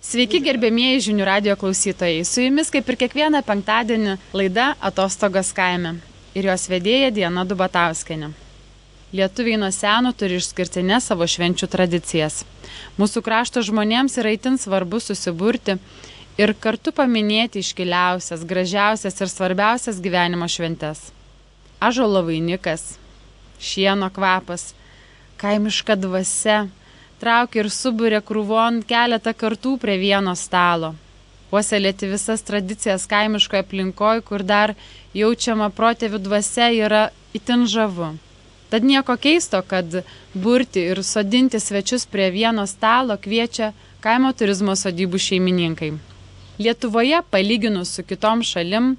Sveiki gerbėmieji žinių radijo klausytojai. Su jumis kaip ir kiekvieną penktadienį laida Atostogos kaime ir jos vedėja Diana Dubatauskienė. Lietuviai nuo seno turi išskirtinės savo švenčių tradicijas. Mūsų krašto žmonėms yra itin svarbu susiburti ir kartu paminėti iškiliausias, gražiausias ir svarbiausias gyvenimo šventes. Ąžuolo vainikas, šieno kvapas, kaimiška dvasia traukia ir suburia krūvon keletą kartų prie vieno stalo. Puoselėti visas tradicijas kaimiškoje aplinkoje, kur dar jaučiama protėvių dvasia, yra itin žavu. Tad nieko keisto, kad burti ir sodinti svečius prie vieno stalo kviečia kaimo turizmo sodybų šeimininkai. Lietuvoje, palyginus su kitom šalim,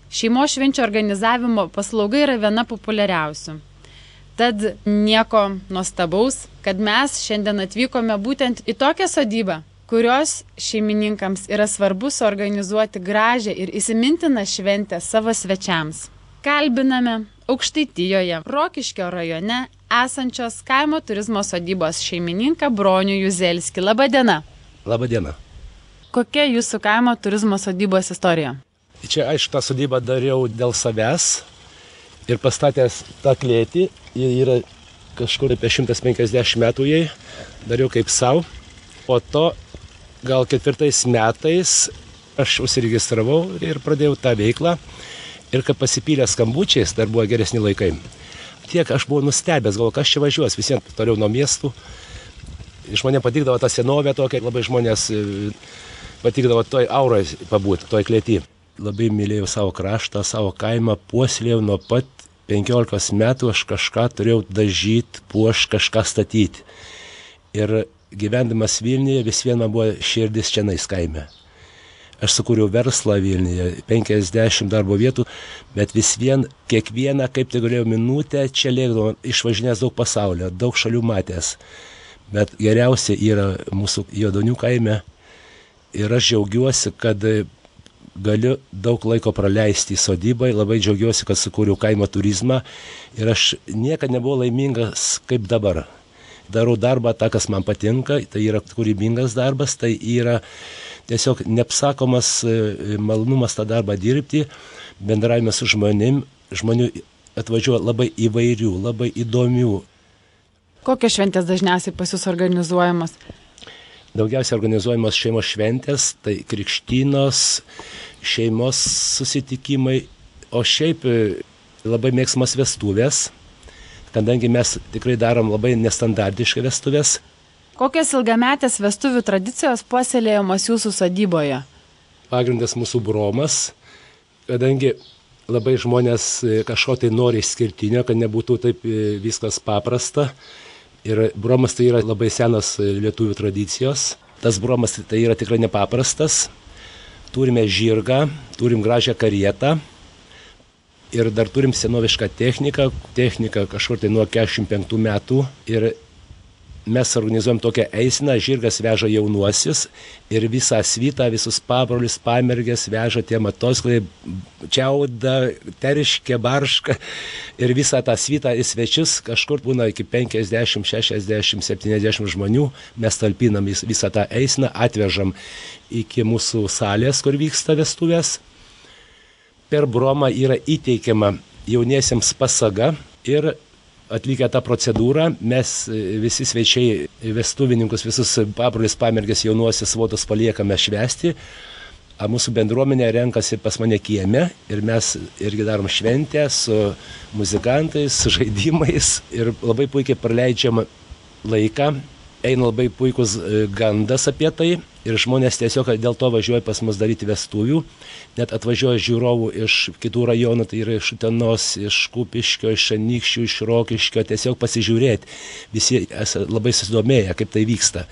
šeimos švenčių organizavimo paslauga yra viena populiariausių. Tad nieko nuostabaus, kad mes šiandien atvykome būtent į tokią sodybą, kurios šeimininkams yra svarbu suorganizuoti gražią ir įsimintiną šventę savo svečiams. Kalbiname Aukštaitijoje, Rokiškio rajone esančios kaimo turizmo sodybos šeimininką Bronių Juzelskį. Labą dieną. Labą dieną. Kokia jūsų kaimo turizmo sodybos istorija? Čia, aišku, tą sodybą dariau dėl savęs ir pastatęs tą klėtį, jie yra kažkur apie 150 metų jai, dariau kaip savo. Po to gal 4 metais aš užsiregistravau ir pradėjau tą veiklą. Ir kai pasipylė skambučiais, dar buvo geresni laikai. Tiek aš buvau nustebęs, gal kas čia važiuos, visiems toliau nuo miestų. Žmonėms patikdavo tą senovę tokia, labai žmonės patikdavo toj aurai pabūti, toj klėty. Labai mylėjau savo kraštą, savo kaimą, puoselėjau nuo pat 15 metų, aš kažką turėjau dažyti, kažką statyti. Ir gyvendamas Vilniuje vis vien man buvo širdis čianais kaime. Aš sukūriau verslą Vilniuje, 50 darbo vietų, bet vis vien kiekvieną, kaip tai galėjau minutę, čia lėkdavau, išvažinęs daug pasaulio, daug šalių matęs. Bet geriausia yra mūsų Jodonių kaime ir aš džiaugiuosi, kad galiu daug laiko praleisti sodybai, labai džiaugiuosi, kad sukūriau kaimo turizmą ir aš niekada nebuvau laimingas kaip dabar. Darau darbą tą, kas man patinka, tai yra kūrybingas darbas, tai yra tiesiog neapsakomas malonumas tą darbą dirbti, bendravimas su žmonių atvažiuoja labai įvairių, labai įdomių. Kokios šventės dažniausiai pas jūs organizuojamos? Daugiausiai organizuojamos šeimos šventės, tai krikštynos, šeimos susitikimai, o šiaip labai mėgstamas vestuvės, kadangi mes tikrai darom labai nestandartiškai vestuvės. Kokios ilgametės vestuvių tradicijos puoselėjamos jūsų sodyboje? Pagrindas mūsų bromas, kadangi labai žmonės kažko tai nori išskirtinio, kad nebūtų taip viskas paprasta. Ir bromas tai yra labai senas lietuvių tradicijos. Tas bromas tai yra tikrai nepaprastas. Turime žirgą, turim gražią karietą ir dar turim senovišką techniką. Technika kažkur tai nuo 45 metų. Ir mes organizuojam tokią eiseną, žirgas veža jaunuosius ir visą svitą, visus pabrolius, pamergės veža tie matosklai, čiauda, teriškė, barška ir visą tą svitą į svečius, kažkur būna iki 50, 60, 70 žmonių, mes talpinam visą tą eiseną, atvežam iki mūsų salės, kur vyksta vestuvės. Per bromą yra įteikiama jauniesiems pasaga ir atlikę tą procedūrą, mes visi svečiai, vestuvininkus, visus pabrolius, pamergės, jaunuosius svotus paliekame švęsti, o mūsų bendruomenė renkasi pas mane kieme ir mes irgi darom šventę su muzikantais, su žaidimais ir labai puikiai praleidžiam laiką. Eina labai puikus gandas apie tai ir žmonės tiesiog dėl to važiuoja pas mus daryti vestuvių. Net atvažiuoja žiūrovų iš kitų rajonų, tai yra iš Utenos, iš Kupiškio, iš Anykščių, iš Rokiškio, tiesiog pasižiūrėti. Visi labai susidomėję, kaip tai vyksta.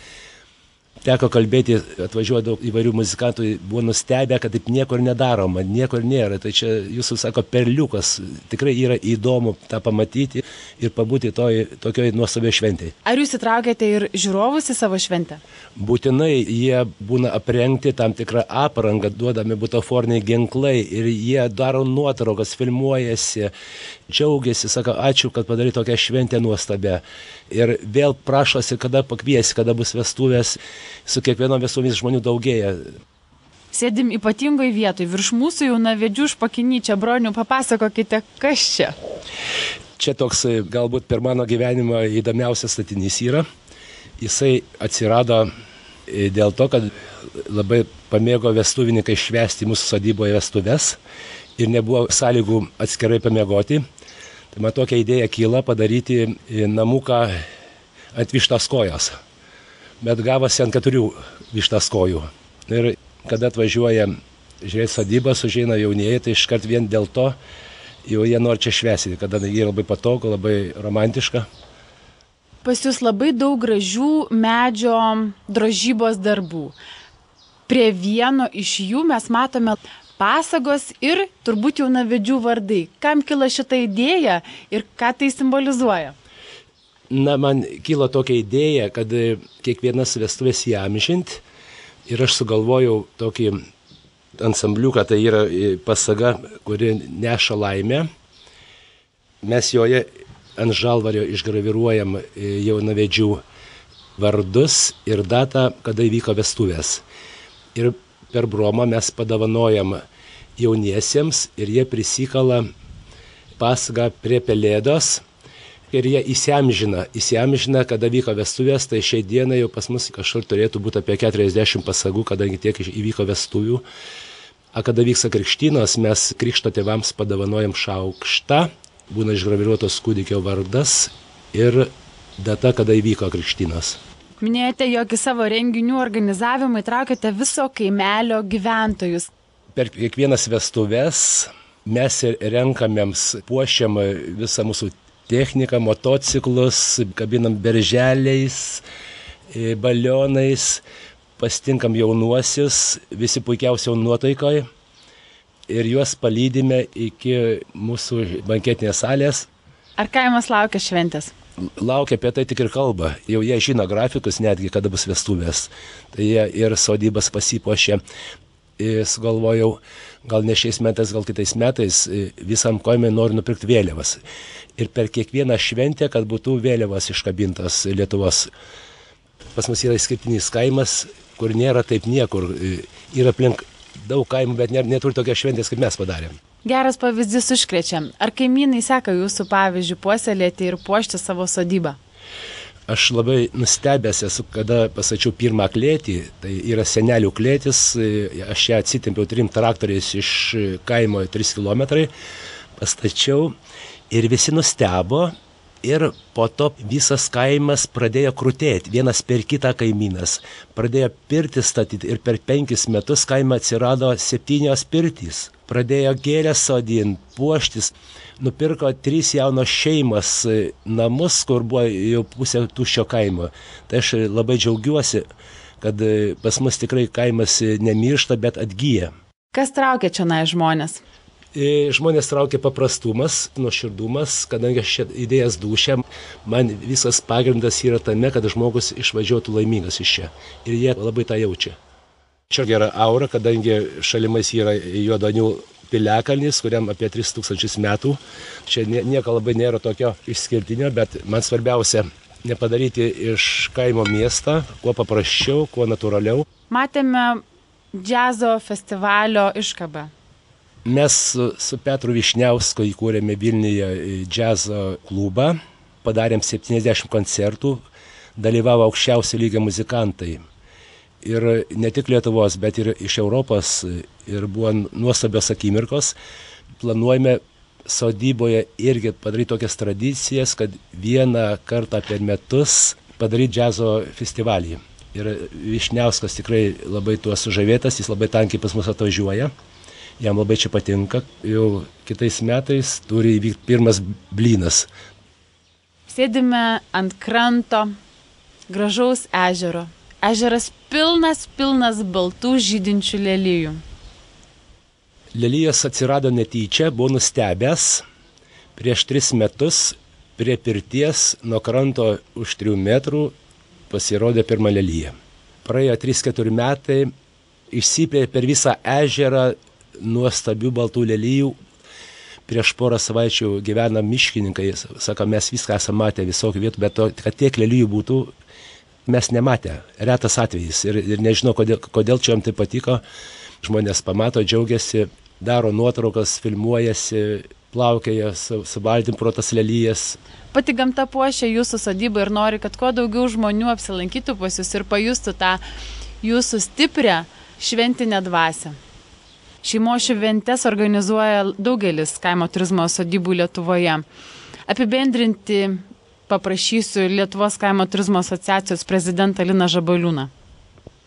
Teko kalbėti, atvažiuoja daug įvairių muzikantų, buvo nustebę, kad taip niekur nedaroma, niekur nėra. Tai čia jūsų sako perliukas, tikrai yra įdomu tą pamatyti ir pabūti tokioj nuostabioje šventėje. Ar jūs įtraukėte ir žiūrovus į savo šventę? Būtinai jie būna aprengti tam tikrą aprangą, duodami butaforiniai ginklai ir jie daro nuotraukas, filmuojasi. džiaugiasi, sako, ačiū, kad padarai tokią šventę nuostabę. Ir vėl prašosi, kada pakviesi, kada bus vestuvės. Su kiekvienom vestuvėmis žmonių daugėja. Sėdim ypatingoje vietoje, virš mūsų jaunavedžių špakinyčia. Bronių, papasakokite, kas čia? Čia toks galbūt per mano gyvenimą įdomiausias statinys yra. Jisai atsirado dėl to, kad labai pamėgo vestuvininkai švęsti mūsų sodyboje vestuves ir nebuvo sąlygų atskirai pamiegoti. Tai man tokia idėja kyla padaryti namuką ant vištos kojos. Bet gavosi ant 4 vištos kojų. Ir kada atvažiuoja žiūrėti sodybas, užeina jaunieji, tai iškart vien dėl to jau jie nori čia švęsti, kadangi yra labai patogu, labai romantiška. Pas jūs labai daug gražių medžio drožybos darbų. Prie vieno iš jų mes matome pasagos ir turbūt jaunavedžių vardai. Kam kilo šita idėja ir ką tai simbolizuoja? Na, man kilo tokia idėja, kad kiekvienas vestuvės įamžint ir aš sugalvojau tokį ansambliuką, tai yra pasaga, kuri neša laimę. Mes joje ant žalvario išgraviruojam jaunavedžių vardus ir datą, kada įvyko vestuvės. Ir per bromą mes padovanojam jauniesiems ir jie prisikala pasagą prie pelėdos ir jie įsiamžina, kada vyko vestuvės, tai šiai dienai jau pas mus kažkur turėtų būti apie 40 pasagų, kadangi tiek įvyko vestuvių. O kada vyksta krikštynos, mes krikšto tėvams padovanojam šaukštą, būna išgraviruotos kūdikio vardas ir data, kada įvyko krikštynos. Minėjote, jog į savo renginių organizavimą įtraukėte viso kaimelio gyventojus. Per kiekvienas vestuves mes renkamėms, puošiam visą mūsų techniką, motociklus, kabinam berželiais, balionais, pasitinkam jaunuosius, visi puikiausiai nuotaikoje ir juos palydime iki mūsų banketinės salės. Ar kaimas laukia šventės? Laukia, apie tai tik ir kalba. Jau jie žino grafikus netgi, kada bus vestuvės. Tai jie ir sodybas pasipuošė. Sugalvojau, gal ne šiais metais, gal kitais metais, visam kaimui noriu nupirkti vėliavas. Ir per kiekvieną šventę, kad būtų vėliavas iškabintas Lietuvos. Pas mus yra išskirtinis kaimas, kur nėra taip niekur. Yra aplink daug kaimų, bet neturi tokios šventės, kaip mes padarėm. Geras pavyzdys užkrečia. Ar kaimynai seka jūsų pavyzdžių puoselėti ir puošti savo sodybą? Aš labai nustebęs esu, kada pastačiau pirmą klėtį, tai yra senelių klėtis, aš ją atsitempiau 3 traktoriais iš kaimo 3 km, pastačiau ir visi nustebo ir po to visas kaimas pradėjo krutėti, vienas per kitą kaimynas, pradėjo pirtis statyti ir per 5 metus kaime atsirado 7 pirtys. Pradėjo gėlės sodinti, puoštis, nupirko 3 jaunos šeimos namus, kur buvo jau pusė tuščio kaimo. Tai aš labai džiaugiuosi, kad pas mus tikrai kaimas nemiršta, bet atgyja. Kas traukia čia žmonės? Žmonės traukia paprastumas, nuoširdumas, kadangi aš čia idėjas dūšia, man visas pagrindas yra tame, kad žmogus išvažiuotų laimingas iš čia. Ir jie labai tą jaučia. Čia gera aura, kadangi šalimais yra Juodonių piliakalnis, kuriam apie 3000 metų. Čia nieko labai nėra tokio išskirtinio, bet man svarbiausia nepadaryti iš kaimo miestą, kuo paprasčiau, kuo natūraliau. Matėme džiazo festivalio iškabą. Mes su Petru Višniausku įkūrėme Vilniuje džiazo klubą, padarėm 70 koncertų, dalyvavo aukščiausio lygio muzikantai. Ir ne tik Lietuvos, bet ir iš Europos, ir buvo nuostabios akimirkos. Planuojame sodyboje irgi padaryti tokias tradicijas, kad vieną kartą per metus padaryti džiazo festivalį. Ir Višniauskas tikrai labai tuo sužavėtas, jis labai tankiai pas mus atvažiuoja, jam labai čia patinka. Jau kitais metais turi įvykti pirmas blynas. Sėdime ant kranto gražaus ežero. Ežeras pilnas baltų žydinčių lelijų. Lelijos atsirado netyčia, buvo nustebęs. Prieš 3 metus prie pirties nuo kranto už 3 metrų pasirodė pirma lelija. Praėjo 3-4 metai, išsiplėtė per visą ežerą nuostabių baltų lelijų. prieš porą savaičių gyvena miškininkai, sako, mes viską esame matę visokių vietų, bet to, kad tiek lelijų būtų, mes nematę, retas atvejis ir nežinau, kodėl čia jam tai patiko, žmonės pamato, džiaugiasi, daro nuotraukas, filmuojasi, plaukėja su valtim pro tas lelijas. Pati gamta puošia jūsų sodybą ir nori, kad kuo daugiau žmonių apsilankytų pas jūs ir pajustų tą jūsų stiprią šventinę dvasią. Šeimos šventes organizuoja daugelis kaimo turizmo sodybų Lietuvoje. Apibendrinti paprašysiu Lietuvos kaimo turizmo asociacijos prezidentą Liną Žabaliūną.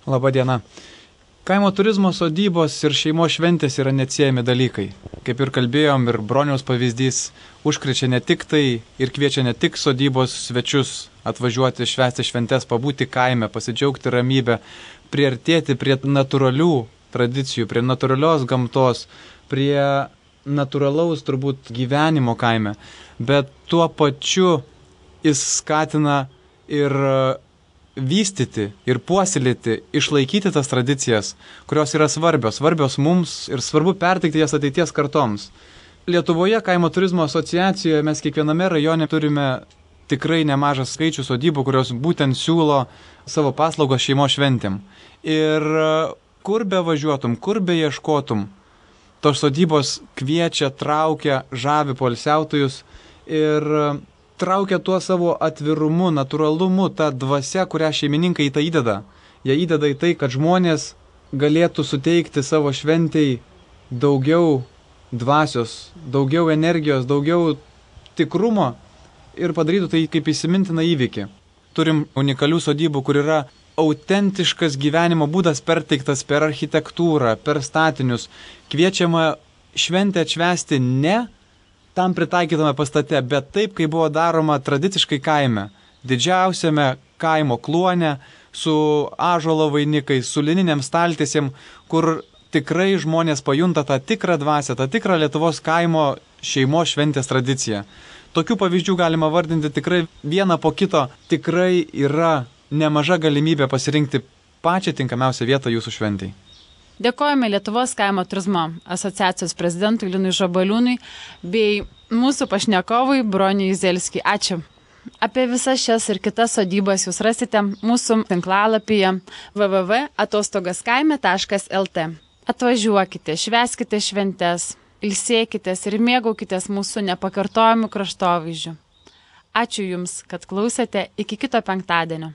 Labą dieną. Kaimo turizmo sodybos ir šeimos šventės yra neatsiejami dalykai. Kaip ir kalbėjom, ir Broniaus pavyzdys užkrečia ne tik tai ir kviečia ne tik sodybos svečius atvažiuoti švęsti šventes, pabūti kaime, pasidžiaugti ramybę, priartėti prie natūralių tradicijų, prie natūralios gamtos, prie natūralaus turbūt gyvenimo kaime, bet tuo pačiu jis skatina ir vystyti ir puoselėti, išlaikyti tas tradicijas, kurios yra svarbios mums ir svarbu perteikti jas ateities kartoms. Lietuvoje kaimo turizmo asociacijoje mes kiekviename rajone turime tikrai nemažą skaičių sodybų, kurios būtent siūlo savo paslaugos šeimos šventėm. Ir kur be važiuotum, kur be ieškotum, tos sodybos kviečia, traukia, žavi poilsiautojus ir traukia tuo savo atvirumu, natūralumu, tą dvasią, kurią šeimininkai į tai įdeda. Jie įdeda į tai, kad žmonės galėtų suteikti savo šventei daugiau dvasios, daugiau energijos, daugiau tikrumo ir padarytų tai kaip įsimintiną įvykį. Turim unikalių sodybų, kur yra autentiškas gyvenimo būdas perteiktas per architektūrą, per statinius. Kviečiama šventę atšvęsti ne tam pritaikytame pastate, bet taip, kaip buvo daroma tradiciškai kaime, didžiausiame kaimo kluone, su ąžuolo vainikais, su lininiam staltiesėm, kur tikrai žmonės pajunta tą tikrą dvasią, tą tikrą Lietuvos kaimo šeimos šventės tradiciją. Tokių pavyzdžių galima vardinti tikrai vieną po kito, tikrai yra nemaža galimybė pasirinkti pačią tinkamiausią vietą jūsų šventei. Dėkojame Lietuvos kaimo turizmo asociacijos prezidentui Linui Žabaliūnui bei mūsų pašnekovui Broniui Zelskiui. Ačiū. Apie visas šias ir kitas sodybas jūs rasite mūsų tinklalapyje www.atostogaskaime.lt. Atvažiuokite, švęskite šventes, ilsėkitės ir mėgaukitės mūsų nepakartojamų kraštovaizdžių. Ačiū Jums, kad klausėte, iki kito penktadienio.